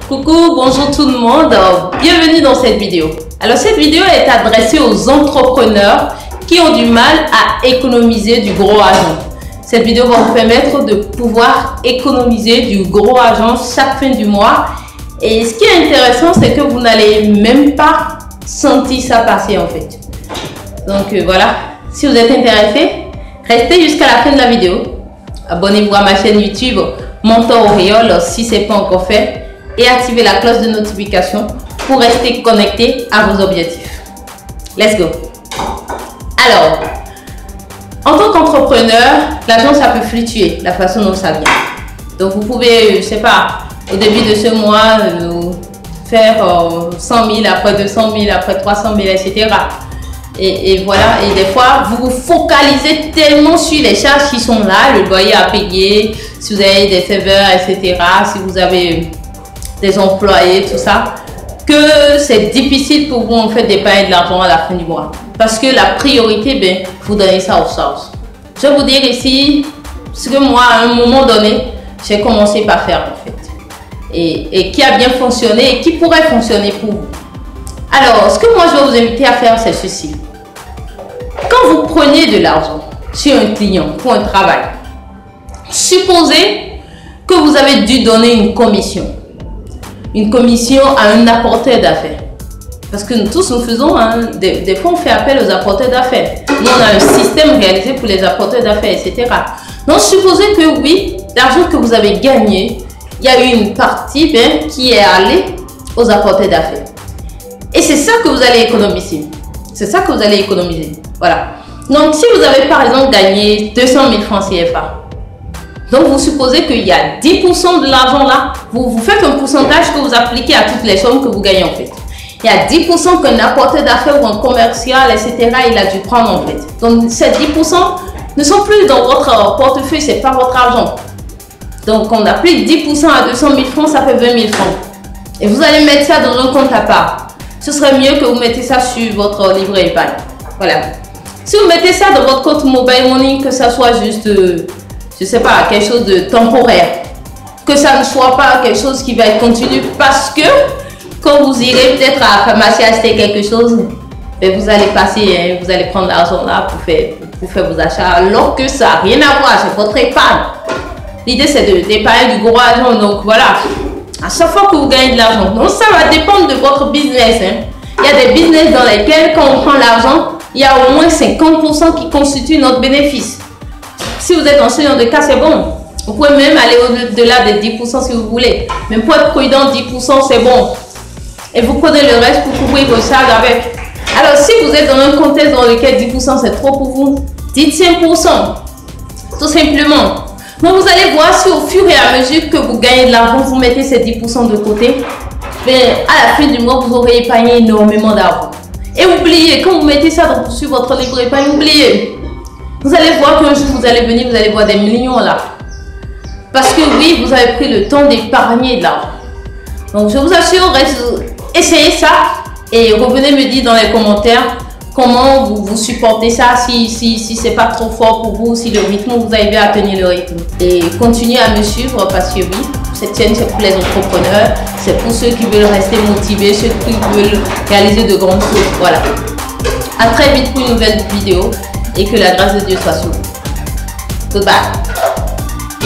Coucou, bonjour tout le monde, bienvenue dans cette vidéo. Alors cette vidéo est adressée aux entrepreneurs qui ont du mal à économiser du gros argent. Cette vidéo va vous permettre de pouvoir économiser du gros argent chaque fin du mois. Et ce qui est intéressant, c'est que vous n'allez même pas sentir ça passer en fait. Donc voilà, si vous êtes intéressé, restez jusqu'à la fin de la vidéo. Abonnez-vous à ma chaîne YouTube Mentor Auréole si ce n'est pas encore fait. Et activez la cloche de notification pour rester connecté à vos objectifs. Let's go! Alors, en tant qu'entrepreneur, l'argent ça peut fluctuer, la façon dont ça vient. Donc vous pouvez, je sais pas, au début de ce mois, faire 100 000, après 200 000, après 300 000, etc. Et voilà, et des fois, vous vous focalisez tellement sur les charges qui sont là, le loyer à payer, si vous avez des serveurs, etc., si vous avez des employés, tout ça, que c'est difficile pour vous en fait d'épargner de l'argent à la fin du mois. Parce que la priorité, ben, vous donnez ça aux charges. Je vais vous dire ici ce que moi, à un moment donné, j'ai commencé par faire en fait. Et qui a bien fonctionné et qui pourrait fonctionner pour vous. Alors, ce que moi je vais vous inviter à faire, c'est ceci. Quand vous prenez de l'argent sur un client pour un travail, supposez que vous avez dû donner une commission. Une commission à un apporteur d'affaires. Parce que nous tous nous faisons, hein, des fois on fait appel aux apporteurs d'affaires. Nous on a un système réalisé pour les apporteurs d'affaires, etc. Donc supposez que oui, l'argent que vous avez gagné, il y a eu une partie qui est allée aux apporteurs d'affaires. Et c'est ça que vous allez économiser. C'est ça que vous allez économiser. Voilà. Donc si vous avez par exemple gagné 200 000 francs CFA, donc vous supposez qu'il y a 10% de l'argent là, vous faites un pourcentage que vous appliquez à toutes les sommes que vous gagnez en fait. Il y a 10% qu'un apporteur d'affaires ou un commercial, etc., il a dû prendre en fait. Donc ces 10% ne sont plus dans votre portefeuille, c'est pas votre argent. Donc on applique 10% à 200 000 francs, ça fait 20 000 francs. Et vous allez mettre ça dans un compte à part. Ce serait mieux que vous mettez ça sur votre livret épargne. Voilà. Si vous mettez ça dans votre compte mobile money, que ça soit juste... je sais pas, quelque chose de temporaire, que ça ne soit pas quelque chose qui va être continu, parce que quand vous irez peut-être à la pharmacie acheter quelque chose, ben vous allez passer, vous allez prendre l'argent là pour faire vos achats, alors que ça n'a rien à voir, c'est votre épargne. L'idée c'est d'épargner du gros argent, donc voilà, à chaque fois que vous gagnez de l'argent, donc ça va dépendre de votre business. Il y a des business dans lesquels quand on prend l'argent, il y a au moins 50% qui constituent notre bénéfice. Si vous êtes en ce genre de cas, c'est bon. Vous pouvez même aller au-delà des 10% si vous voulez. Mais pour être prudent, 10% c'est bon. Et vous prenez le reste pour couvrir vos charges avec. Alors si vous êtes dans un contexte dans lequel 10% c'est trop pour vous, dites 5%. Tout simplement. Donc vous allez voir si au fur et à mesure que vous gagnez de l'argent, vous mettez ces 10% de côté. Mais à la fin du mois, vous aurez épargné énormément d'argent. Et oubliez, quand vous mettez ça sur votre livret épargne, oubliez. Vous allez voir qu'un jour vous allez venir, vous allez voir des millions là. Parce que oui, vous avez pris le temps d'épargner de l'argent. Donc je vous assure, essayez ça et revenez me dire dans les commentaires comment vous supportez ça, si c'est pas trop fort pour vous, si le rythme, vous arrivez à tenir le rythme. Et continuez à me suivre parce que oui, cette chaîne c'est pour les entrepreneurs, c'est pour ceux qui veulent rester motivés, ceux qui veulent réaliser de grandes choses. Voilà. À très vite pour une nouvelle vidéo. Et que la grâce de Dieu soit sur vous. Goodbye.